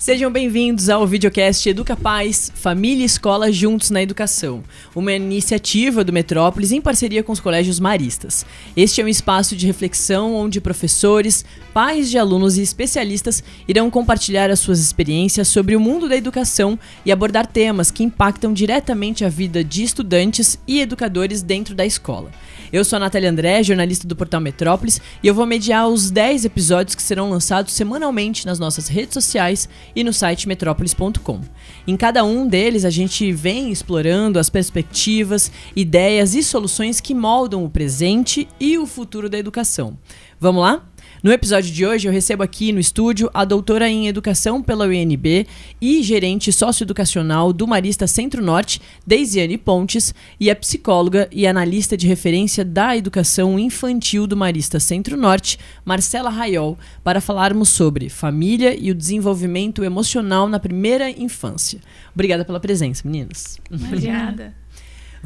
Sejam bem-vindos ao videocast Educa Paz, Família e Escola Juntos na Educação, uma iniciativa do Metrópolis em parceria com os colégios maristas. Este é um espaço de reflexão onde professores, pais de alunos e especialistas irão compartilhar as suas experiências sobre o mundo da educação e abordar temas que impactam diretamente a vida de estudantes e educadores dentro da escola. Eu sou a Natália André, jornalista do Portal Metrópolis, e eu vou mediar os 10 episódios que serão lançados semanalmente nas nossas redes sociais e no site metrópolis.com. Em cada um deles, a gente vem explorando as perspectivas, ideias e soluções que moldam o presente e o futuro da educação. Vamos lá? No episódio de hoje, eu recebo aqui no estúdio a doutora em Educação pela UNB e gerente socioeducacional do Marista Centro-Norte, Deisiane Pontes, e a psicóloga e analista de referência da educação infantil do Marista Centro-Norte, Marcela Raiol, para falarmos sobre família e o desenvolvimento emocional na primeira infância. Obrigada pela presença, meninas. Obrigada.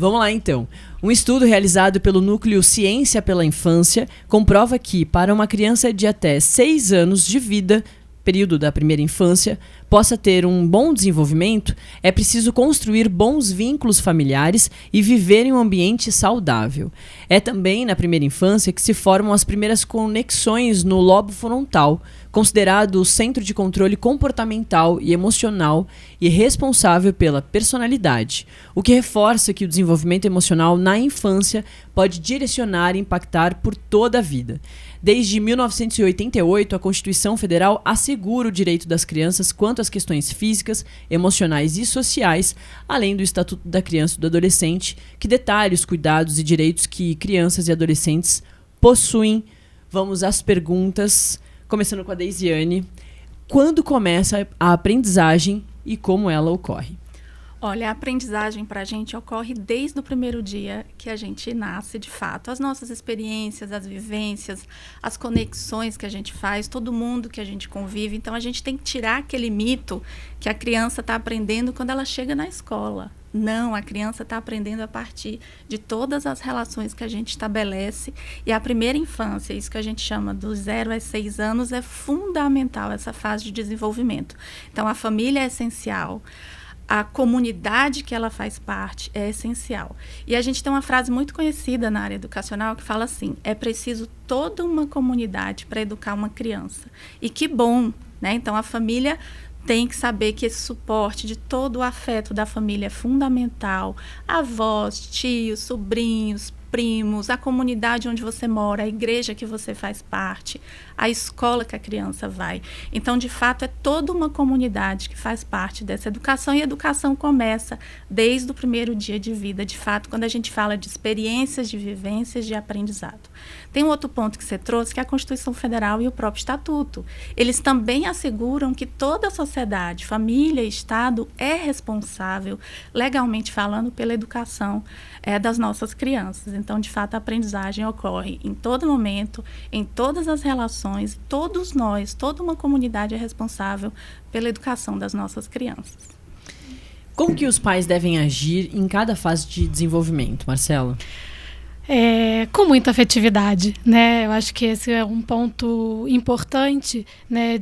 Vamos lá, então. Um estudo realizado pelo Núcleo Ciência pela Infância comprova que, para uma criança de até 6 anos de vida, período da primeira infância, possa ter um bom desenvolvimento, é preciso construir bons vínculos familiares e viver em um ambiente saudável. É também na primeira infância que se formam as primeiras conexões no lobo frontal, considerado o centro de controle comportamental e emocional e responsável pela personalidade, o que reforça que o desenvolvimento emocional na infância pode direcionar e impactar por toda a vida. Desde 1988, a Constituição Federal assegura o direito das crianças quanto às questões físicas, emocionais e sociais, além do Estatuto da Criança e do Adolescente, que detalha os cuidados e direitos que crianças e adolescentes possuem. Vamos às perguntas, começando com a Deisiane. Quando começa a aprendizagem e como ela ocorre? Olha, a aprendizagem para a gente ocorre desde o primeiro dia que a gente nasce, de fato. As nossas experiências, as vivências, as conexões que a gente faz, todo mundo que a gente convive. Então, a gente tem que tirar aquele mito que a criança está aprendendo quando ela chega na escola. Não, a criança está aprendendo a partir de todas as relações que a gente estabelece. E a primeira infância, isso que a gente chama dos 0 a 6 anos, é fundamental, essa fase de desenvolvimento. Então, a família é essencial. A comunidade que ela faz parte é essencial. E a gente tem uma frase muito conhecida na área educacional que fala assim: é preciso toda uma comunidade para educar uma criança. E que bom, né? Então, a família tem que saber que esse suporte de todo o afeto da família é fundamental. Avós, tios, sobrinhos, primos, a comunidade onde você mora, a igreja que você faz parte, a escola que a criança vai. Então, de fato, é toda uma comunidade que faz parte dessa educação, e a educação começa desde o primeiro dia de vida, de fato, quando a gente fala de experiências, de vivências, de aprendizado. Tem um outro ponto que você trouxe, que é a Constituição Federal e o próprio Estatuto. Eles também asseguram que toda a sociedade, família e Estado, é responsável, legalmente falando, pela educação das nossas crianças. Então, de fato, a aprendizagem ocorre em todo momento, em todas as relações, todos nós, toda uma comunidade é responsável pela educação das nossas crianças. Como que os pais devem agir em cada fase de desenvolvimento, Marcela? Com muita afetividade, né? Eu acho que esse é um ponto importante, né,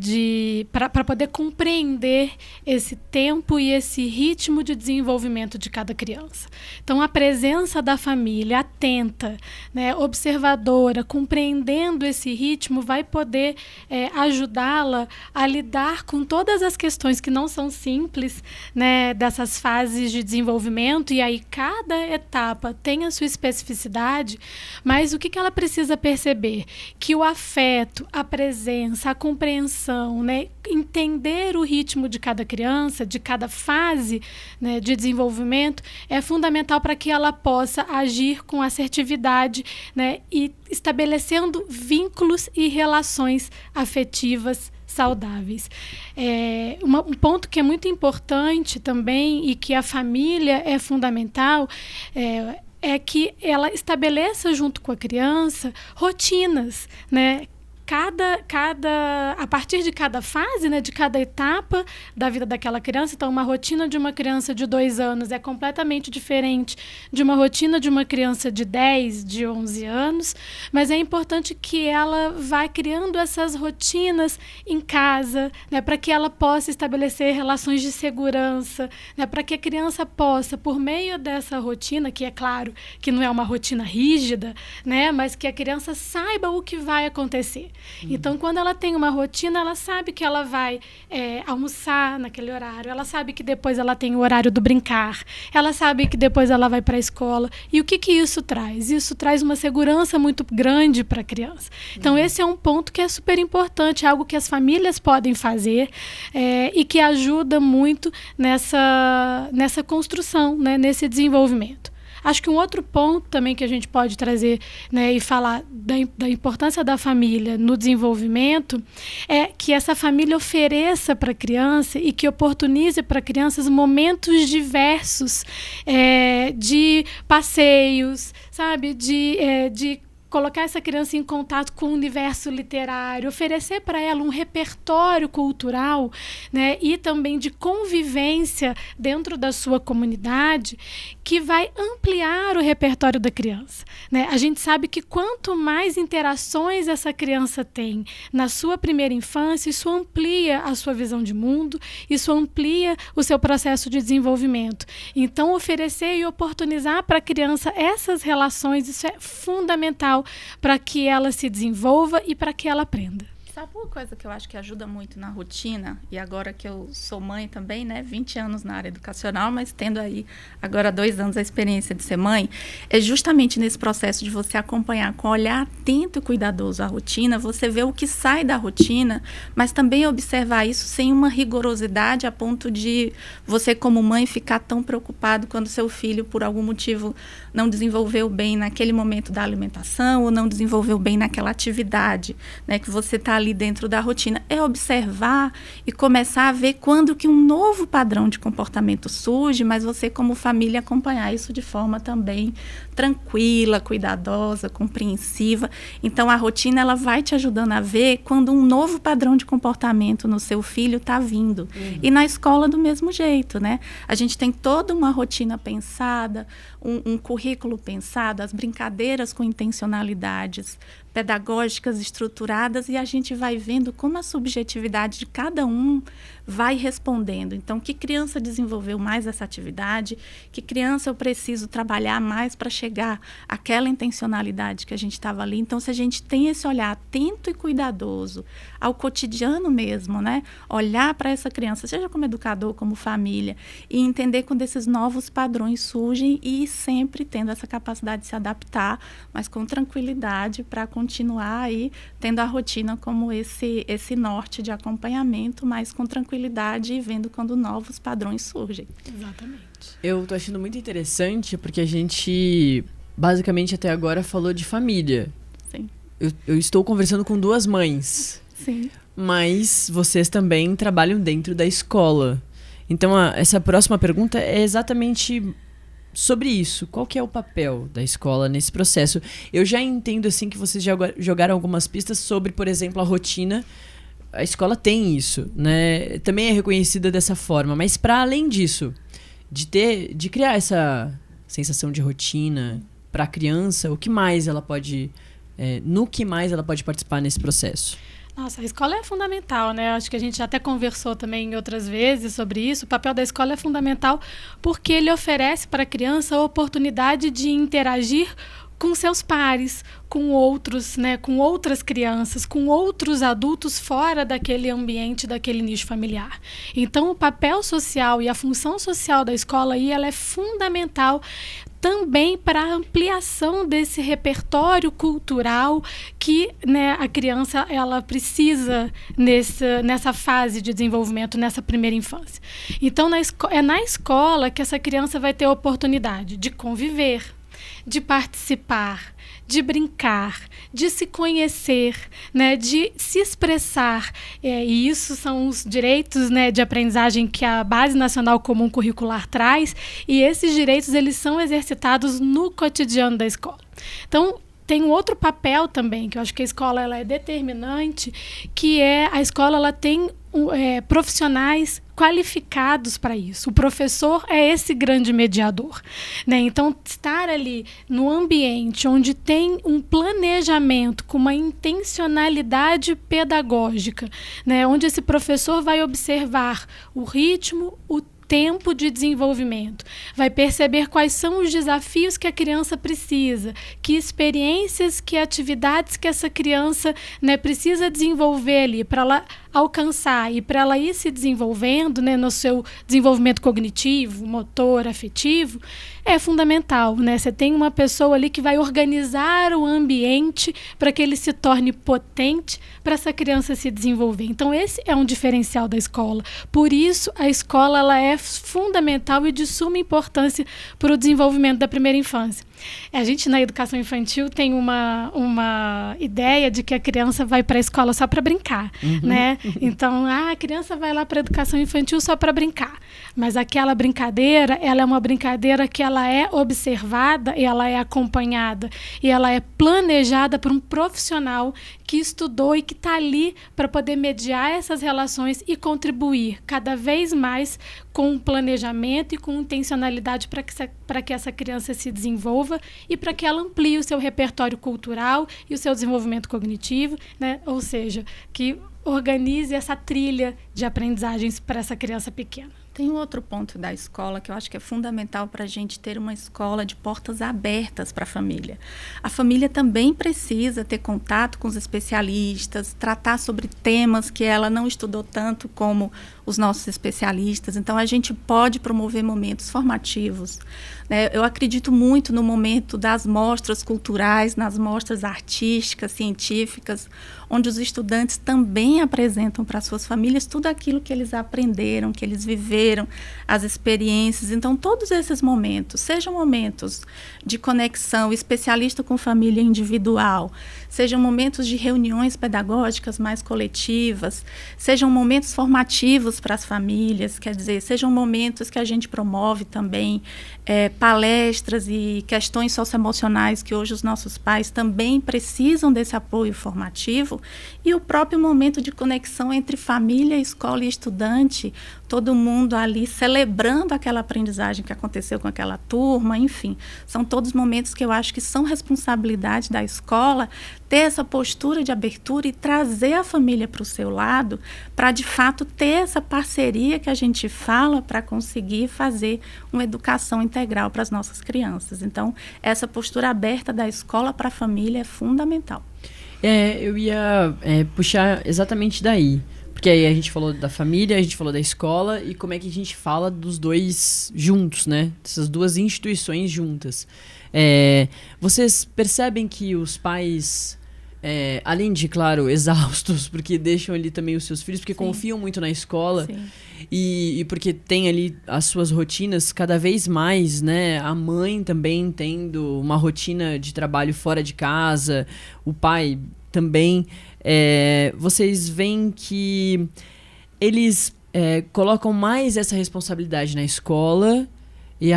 para poder compreender esse tempo e esse ritmo de desenvolvimento de cada criança. Então, a presença da família atenta, né, observadora, compreendendo esse ritmo, vai poder ajudá-la a lidar com todas as questões que não são simples, né, dessas fases de desenvolvimento, e aí cada etapa tem a sua especificidade. Mas o que ela precisa perceber? Que o afeto, a presença, a compreensão, né, entender o ritmo de cada criança, de cada fase, né, de desenvolvimento, é fundamental para que ela possa agir com assertividade, né, e estabelecendo vínculos e relações afetivas saudáveis. Um ponto que é muito importante também, e que a família é fundamental, é que ela estabeleça junto com a criança rotinas, né, a partir de cada fase, né, de cada etapa da vida daquela criança. Então, uma rotina de uma criança de 2 anos é completamente diferente de uma rotina de uma criança de 10, de 11 anos, mas é importante que ela vá criando essas rotinas em casa, né, para que ela possa estabelecer relações de segurança, né, para que a criança possa, por meio dessa rotina, que é claro que não é uma rotina rígida, né, mas que a criança saiba o que vai acontecer. Então, quando ela tem uma rotina, ela sabe que ela vai almoçar naquele horário, ela sabe que depois ela tem o horário do brincar, ela sabe que depois ela vai para a escola. E o que isso traz? Isso traz uma segurança muito grande para a criança. Então, esse é um ponto que é super importante, algo que as famílias podem fazer e que ajuda muito nessa construção, né, nesse desenvolvimento. Acho que um outro ponto também que a gente pode trazer, né, e falar da importância da família no desenvolvimento é que essa família ofereça para a criança e que oportunize para crianças momentos diversos de passeios, sabe, de colocar essa criança em contato com o universo literário, oferecer para ela um repertório cultural, né, e também de convivência dentro da sua comunidade, que vai ampliar o repertório da criança, né? A gente sabe que quanto mais interações essa criança tem na sua primeira infância, isso amplia a sua visão de mundo, isso amplia o seu processo de desenvolvimento. Então, oferecer e oportunizar para a criança essas relações, isso é fundamental para que ela se desenvolva e para que ela aprenda. Sabe uma coisa que eu acho que ajuda muito na rotina, e agora que eu sou mãe também, né, 20 anos na área educacional, mas tendo aí agora 2 anos a experiência de ser mãe, é justamente nesse processo de você acompanhar com olhar atento e cuidadoso a rotina, você vê o que sai da rotina, mas também observar isso sem uma rigorosidade a ponto de você como mãe ficar tão preocupado quando seu filho, por algum motivo, não desenvolveu bem naquele momento da alimentação ou não desenvolveu bem naquela atividade, né, que você está ali dentro da rotina. É observar e começar a ver quando que um novo padrão de comportamento surge, mas você como família acompanhar isso de forma também tranquila, cuidadosa, compreensiva. Então a rotina ela vai te ajudando a ver quando um novo padrão de comportamento no seu filho está vindo. E na escola do mesmo jeito, né? A gente tem toda uma rotina pensada, um currículo pensado, as brincadeiras com intencionalidades pedagógicas estruturadas, e a gente vai vendo como a subjetividade de cada um vai respondendo. Então, que criança desenvolveu mais essa atividade, que criança eu preciso trabalhar mais para chegar àquela intencionalidade que a gente estava ali. Então, se a gente tem esse olhar atento e cuidadoso ao cotidiano mesmo, né? Olhar para essa criança, seja como educador, como família, e entender quando esses novos padrões surgem e sempre tendo essa capacidade de se adaptar, mas com tranquilidade para continuar aí tendo a rotina como esse norte de acompanhamento, mas com tranquilidade e vendo quando novos padrões surgem. Exatamente. Eu tô achando muito interessante porque a gente basicamente até agora falou de família. Sim. Eu estou conversando com 2 mães. Sim. Mas vocês também trabalham dentro da escola. Então essa próxima pergunta é exatamente sobre isso. Qual que é o papel da escola nesse processo? Eu já entendo assim que vocês já jogaram algumas pistas sobre, por exemplo, a rotina. A escola tem isso, né? Também é reconhecida dessa forma. Mas para além disso, de criar essa sensação de rotina para a criança, o que mais ela pode, no que mais ela pode participar nesse processo? Nossa, a escola é fundamental, né? Acho que a gente até conversou também outras vezes sobre isso. O papel da escola é fundamental porque ele oferece para a criança a oportunidade de interagir com seus pares, com outros, né, com outras crianças, com outros adultos fora daquele ambiente, daquele nicho familiar. Então, o papel social e a função social da escola aí, ela é fundamental também para a ampliação desse repertório cultural que, né, a criança ela precisa nessa fase de desenvolvimento, nessa primeira infância. Então, é na escola que essa criança vai ter a oportunidade de conviver, de participar, de brincar, de se conhecer, né, de se expressar. E isso são os direitos, né, de aprendizagem que a Base Nacional Comum Curricular traz, e esses direitos eles são exercitados no cotidiano da escola. Então, tem um outro papel também, que eu acho que a escola ela é determinante, que é a escola ela tem profissionais qualificados para isso. O professor é esse grande mediador, né? Então, estar ali no ambiente onde tem um planejamento com uma intencionalidade pedagógica, né? Onde esse professor vai observar o ritmo, o tempo de desenvolvimento, vai perceber quais são os desafios que a criança precisa, que experiências, que atividades que essa criança, né, precisa desenvolver ali para ela alcançar e para ela ir se desenvolvendo, né, no seu desenvolvimento cognitivo, motor, afetivo, é fundamental, né? Você tem uma pessoa ali que vai organizar o ambiente para que ele se torne potente para essa criança se desenvolver. Então, esse é um diferencial da escola. Por isso, a escola ela é fundamental e de suma importância para o desenvolvimento da primeira infância. A gente, na educação infantil, tem uma ideia de que a criança vai para a escola só para brincar, né? Então, a criança vai lá para a educação infantil só para brincar. Mas aquela brincadeira, ela é uma brincadeira que ela é observada, e ela é acompanhada, e ela é planejada por um profissional que estudou e que está ali para poder mediar essas relações e contribuir cada vez mais com planejamento e com intencionalidade para que essa criança se desenvolva e para que ela amplie o seu repertório cultural e o seu desenvolvimento cognitivo, né? Ou seja, que organize essa trilha de aprendizagens para essa criança pequena. Tem um outro ponto da escola que eu acho que é fundamental para a gente ter uma escola de portas abertas para a família. A família também precisa ter contato com os especialistas, tratar sobre temas que ela não estudou tanto como os nossos especialistas. Então, a gente pode promover momentos formativos, né? Eu acredito muito no momento das mostras culturais, nas mostras artísticas, científicas, onde os estudantes também apresentam para suas famílias tudo aquilo que eles aprenderam, que eles viveram, as experiências. Então, todos esses momentos, sejam momentos de conexão especialista com família individual, sejam momentos de reuniões pedagógicas mais coletivas, sejam momentos formativos para as famílias, quer dizer, sejam momentos que a gente promove também palestras e questões socioemocionais que hoje os nossos pais também precisam desse apoio formativo, e o próprio momento de conexão entre família, escola e estudante, todo mundo ali celebrando aquela aprendizagem que aconteceu com aquela turma, enfim, são todos momentos que eu acho que são responsabilidade da escola ter essa postura de abertura e trazer a família para o seu lado, para de fato ter essa parceria que a gente fala para conseguir fazer uma educação integral para as nossas crianças. Então, essa postura aberta da escola para a família é fundamental. Eu ia puxar exatamente daí. Porque aí a gente falou da família, a gente falou da escola e como é que a gente fala dos dois juntos, né? Essas duas instituições juntas. Vocês percebem que os pais, além de, claro, exaustos, porque deixam ali também os seus filhos, porque confiam muito na escola e porque tem ali as suas rotinas cada vez mais, né? A mãe também tendo uma rotina de trabalho fora de casa, o pai também. Vocês veem que eles colocam mais essa responsabilidade na escola e,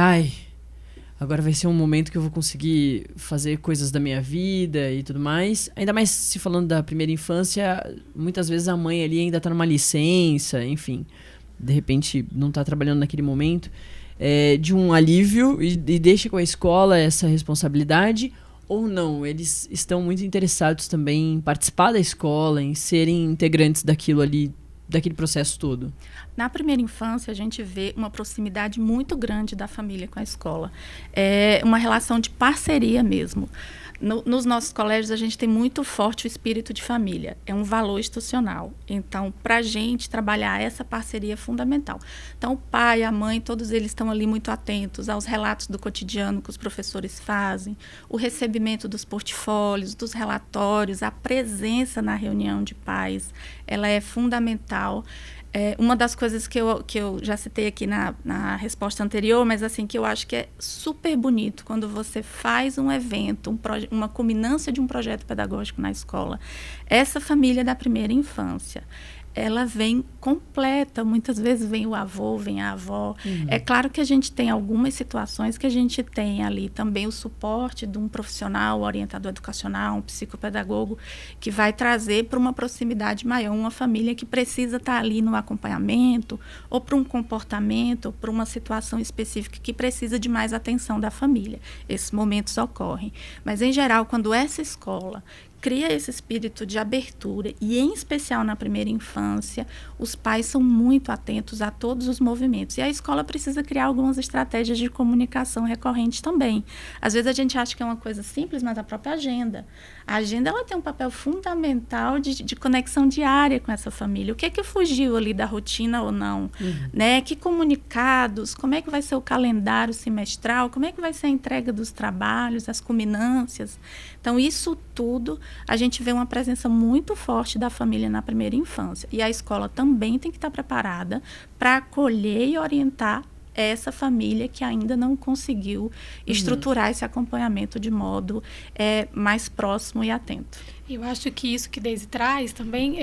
agora vai ser um momento que eu vou conseguir fazer coisas da minha vida e tudo mais. Ainda mais se falando da primeira infância, muitas vezes a mãe ali ainda está numa licença, enfim, de repente não está trabalhando naquele momento, de um alívio e deixa com a escola essa responsabilidade. Ou não, eles estão muito interessados também em participar da escola, em serem integrantes daquilo ali, daquele processo todo? Na primeira infância, a gente vê uma proximidade muito grande da família com a escola. É uma relação de parceria mesmo. Nos nossos colégios, a gente tem muito forte o espírito de família. É um valor institucional. Então, para a gente trabalhar essa parceria é fundamental. Então, o pai, a mãe, todos eles estão ali muito atentos aos relatos do cotidiano que os professores fazem, o recebimento dos portfólios, dos relatórios, a presença na reunião de pais, ela é fundamental. Uma das coisas que eu já citei aqui na resposta anterior, mas assim, que eu acho que é super bonito quando você faz um evento, uma culminância de um projeto pedagógico na escola. Essa família da primeira infância, ela vem completa. Muitas vezes vem o avô, vem a avó. É claro que a gente tem algumas situações que a gente tem ali também o suporte de um profissional, um orientador educacional, um psicopedagogo, que vai trazer para uma proximidade maior, uma família que precisa estar ali no acompanhamento, ou para um comportamento, ou para uma situação específica que precisa de mais atenção da família. Esses momentos ocorrem. Mas, em geral, quando essa escola cria esse espírito de abertura, e em especial na primeira infância, os pais são muito atentos a todos os movimentos. E a escola precisa criar algumas estratégias de comunicação recorrentes também. Às vezes a gente acha que é uma coisa simples, mas a própria agenda. A agenda, ela tem um papel fundamental de conexão diária com essa família. O que é que fugiu ali da rotina ou não? Né? Que comunicados, como é que vai ser o calendário semestral, como é que vai ser a entrega dos trabalhos, as culminâncias. Então, isso tudo, a gente vê uma presença muito forte da família na primeira infância. E a escola também tem que estar preparada para acolher e orientar essa família que ainda não conseguiu estruturar esse acompanhamento de modo mais próximo e atento. Eu acho que isso que Deise traz também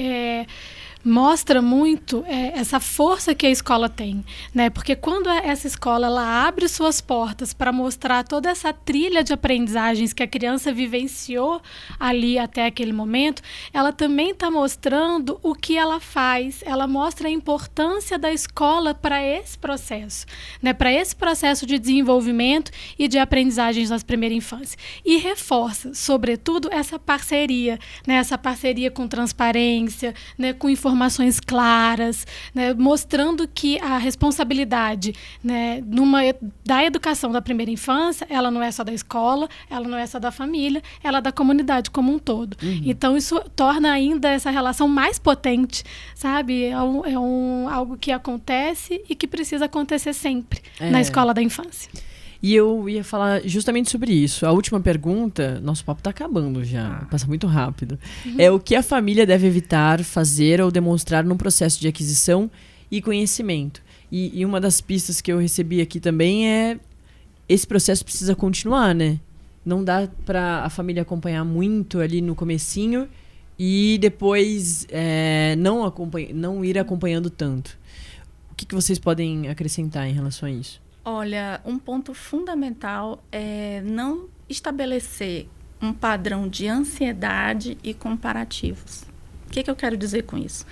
mostra muito essa força que a escola tem, né? Porque quando essa escola ela abre suas portas para mostrar toda essa trilha de aprendizagens que a criança vivenciou ali até aquele momento, ela também está mostrando o que ela faz, ela mostra a importância da escola para esse processo, né? Para esse processo de desenvolvimento e de aprendizagens nas primeiras infâncias. E reforça, sobretudo, essa parceria, né? Essa parceria com transparência, né? Com informações claras, né, mostrando que a responsabilidade, né, da educação da primeira infância, ela não é só da escola, ela não é só da família, ela é da comunidade como um todo. Então, isso torna ainda essa relação mais potente, sabe? Algo que acontece e que precisa acontecer sempre na escola da infância. E eu ia falar justamente sobre isso. A última pergunta, nosso papo está acabando já, passa muito rápido. É o que a família deve evitar, fazer ou demonstrar no processo de aquisição e conhecimento. E uma das pistas que eu recebi aqui também é esse processo precisa continuar, né? Não dá para a família acompanhar muito ali no comecinho e depois não ir acompanhando tanto. O que vocês podem acrescentar em relação a isso? Olha, um ponto fundamental é não estabelecer um padrão de ansiedade e comparativos. O que eu quero dizer com isso?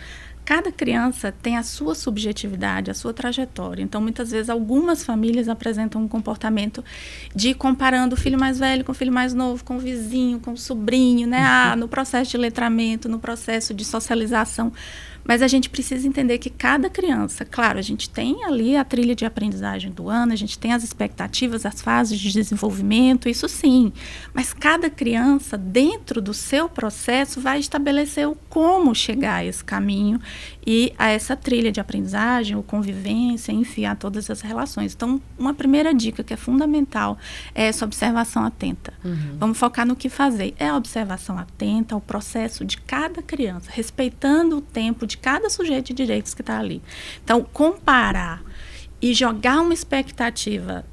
Cada criança tem a sua subjetividade, a sua trajetória. Então, muitas vezes, algumas famílias apresentam um comportamento de ir comparando o filho mais velho com o filho mais novo, com o vizinho, com o sobrinho, né? No processo de letramento, no processo de socialização. Mas a gente precisa entender que cada criança, claro, a gente tem ali a trilha de aprendizagem do ano, a gente tem as expectativas, as fases de desenvolvimento, isso sim. Mas cada criança, dentro do seu processo, vai estabelecer o como chegar a esse caminho e a essa trilha de aprendizagem, ou convivência, enfim, a todas as relações. Então, uma primeira dica que é fundamental é essa observação atenta. Vamos focar no que fazer. É a observação atenta ao processo de cada criança, respeitando o tempo de cada sujeito de direitos que está ali. Então, comparar e jogar uma expectativa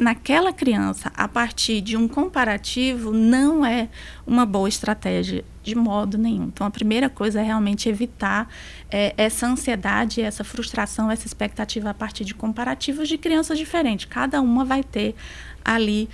naquela criança a partir de um comparativo não é uma boa estratégia de modo nenhum. Então, a primeira coisa é realmente evitar essa ansiedade, essa frustração, essa expectativa a partir de comparativos de crianças diferentes. Cada uma vai ter ali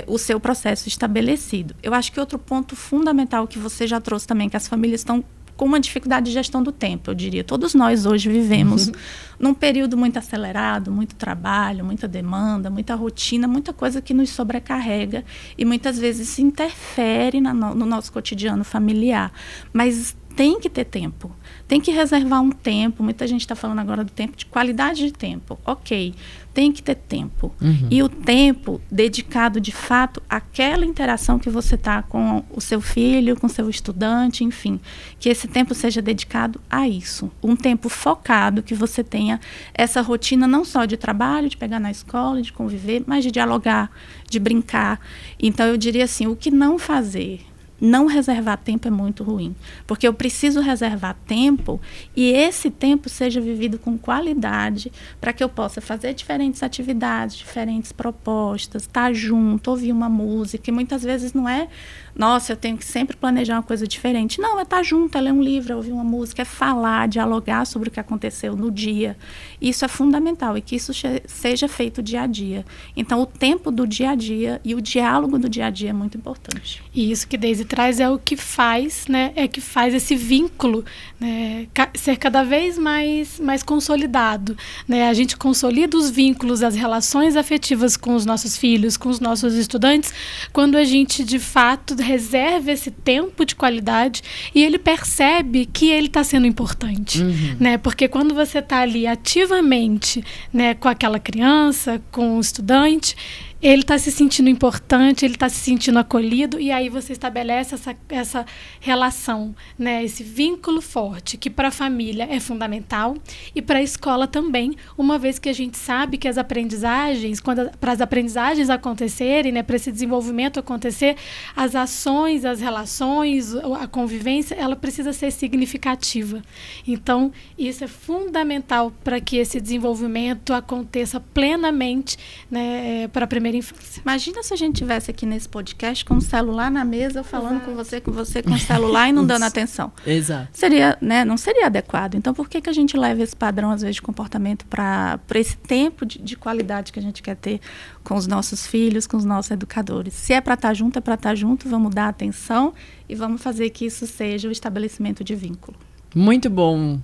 o seu processo estabelecido. Eu acho que outro ponto fundamental que você já trouxe também, que as famílias estão com uma dificuldade de gestão do tempo, eu diria. Todos nós hoje vivemos num período muito acelerado, muito trabalho, muita demanda, muita rotina, muita coisa que nos sobrecarrega e muitas vezes interfere no nosso cotidiano familiar. Mas tem que ter tempo, tem que reservar um tempo. Muita gente está falando agora do tempo, de qualidade de tempo. Ok, tem que ter tempo. E o tempo dedicado, de fato, àquela interação que você está com o seu filho, com o seu estudante, enfim. Que esse tempo seja dedicado a isso. Um tempo focado, que você tenha essa rotina não só de trabalho, de pegar na escola, de conviver, mas de dialogar, de brincar. Então, eu diria assim, o que não fazer não reservar tempo é muito ruim, porque eu preciso reservar tempo e esse tempo seja vivido com qualidade para que eu possa fazer diferentes atividades, diferentes propostas, estar junto, ouvir uma música, e muitas vezes não é, nossa, eu tenho que sempre planejar uma coisa diferente. Não, é estar junto, é ler um livro, é ouvir uma música, é falar, dialogar sobre o que aconteceu no dia. Isso é fundamental e que isso seja feito dia a dia. Então, o tempo do dia a dia e o diálogo do dia a dia é muito importante. E isso que Deise traz é o que faz, né? É que faz esse vínculo, né, ser cada vez mais consolidado, né? A gente consolida os vínculos, as relações afetivas com os nossos filhos, com os nossos estudantes, quando a gente, de fato, reserva esse tempo de qualidade e ele percebe que ele está sendo importante, né? Porque quando você está ali ativamente, né, com aquela criança, com o estudante, ele está se sentindo importante, ele está se sentindo acolhido, e aí você estabelece essa relação, né, esse vínculo forte, que para a família é fundamental e para a escola também, uma vez que a gente sabe que as aprendizagens, para as aprendizagens acontecerem, né, para esse desenvolvimento acontecer, as ações, as relações, a convivência, ela precisa ser significativa. Então, isso é fundamental para que esse desenvolvimento aconteça plenamente, né, para a primeira infância. Imagina se a gente tivesse aqui nesse podcast com o celular na mesa, falando com você com o celular e não dando atenção. Exato. Seria, né, não seria adequado. Então, por que a gente leva esse padrão, às vezes, de comportamento para esse tempo de qualidade que a gente quer ter com os nossos filhos, com os nossos educadores? Se é para estar junto, é para estar junto, vamos dar atenção e vamos fazer que isso seja o estabelecimento de vínculo. Muito bom.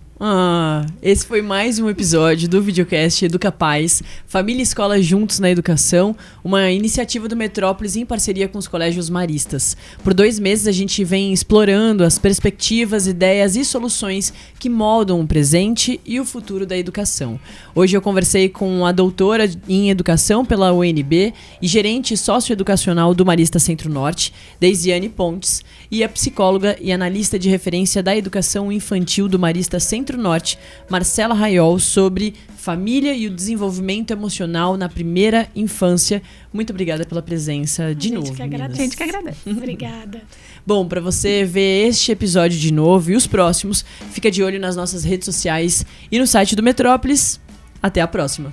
Esse foi mais um episódio do videocast Educa Paz, Família e Escola Juntos na Educação, uma iniciativa do Metrópolis em parceria com os colégios maristas. Por 2 meses a gente vem explorando as perspectivas, ideias e soluções que moldam o presente e o futuro da educação. Hoje eu conversei com a doutora em Educação pela UNB e gerente socioeducacional do Marista Centro-Norte, Deisiane Pontes, e a psicóloga e analista de referência da educação infantil do Marista Centro-Norte, Marcela Raiol, sobre família e o desenvolvimento emocional na primeira infância. Muito obrigada pela presença de novo. A gente que agradece. Obrigada. Bom, para você ver este episódio de novo e os próximos, fica de olho nas nossas redes sociais e no site do Metrópolis. Até a próxima.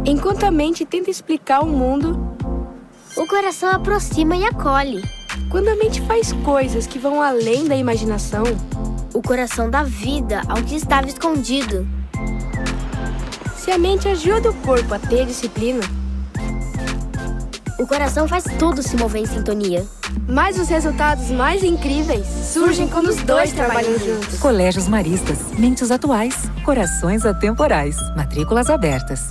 Enquanto a mente tenta explicar o mundo, o coração aproxima e acolhe. Quando a mente faz coisas que vão além da imaginação, o coração dá vida ao que estava escondido. Se a mente ajuda o corpo a ter disciplina, o coração faz tudo se mover em sintonia. Mas os resultados mais incríveis surgem quando os dois trabalham juntos. Colégios Maristas, mentes atuais, corações atemporais, matrículas abertas.